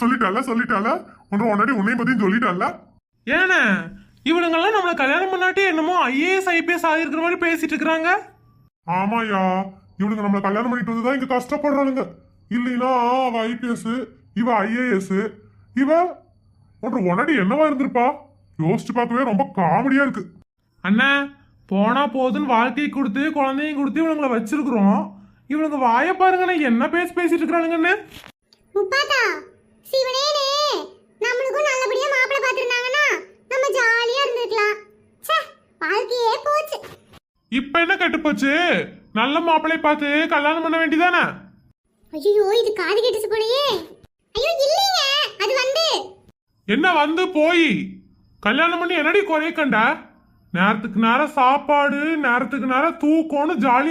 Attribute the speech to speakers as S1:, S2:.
S1: சொல்லிட்டால உன்னை பத்தியும் சொல்லிட்டால.
S2: ஏன்னா இவனுங்கெல்லாம் நம்மள கல்யாணம் பண்ணாட்டி என்னமோ ஐஏஎஸ் ஐபிஎஸ் ஆகிருக்கிற மாதிரி பேசிட்டு இருக்கிறாங்க.
S1: ஆமாயா, இவனுங்க நம்மள கல்யாணம் பண்ணிட்டு வந்துதான் இங்க கஷ்டப்படுறானுங்க. இல்லைன்னா அவ ஐபிஎஸ், இவ ஐஏஎஸ், இவ உன்னடி என்னவா இருந்திருப்பா? யோசிச்சு பார்க்கவே ரொம்ப காமெடியா இருக்கு.
S2: அண்ணா போனா போதுன்னு வாழ்க்கையை கொடுத்து குழந்தையும் கொடுத்து இவனுங்களை வச்சிருக்கிறோம். இவனுங்க வாய பாருங்கண்ணே, என்ன பேசிட்டு இருக்கிறானுங்கன்னு.
S3: முப்பாத்தா சிவனேனே, நம்மளுக்கும் நல்லபடியா மாப்பிள்ளை பார்த்திருந்தாங்கன்னா நம்ம ஜாலியா இருந்திருக்கலாம். ச்சே, வாழ்க்கையே போச்சு.
S2: இப்ப என்ன கெட்டு போச்சு? நல்ல மாப்பிள்ளை பார்த்து கல்யாணம் பண்ண வேண்டியதானே?
S3: ஐயோ, இது காது கேட்டுச்சு போலயே. ஐயோ இல்லைங்க, அது
S2: என்ன வந்து போய் கல்யாணம் பண்ணி என்னடி குறைய கண்ட? நேரத்துக்கு நேரம் சாப்பாடு, நேரத்துக்கு நேரம் தூக்கம்னு ஜாலி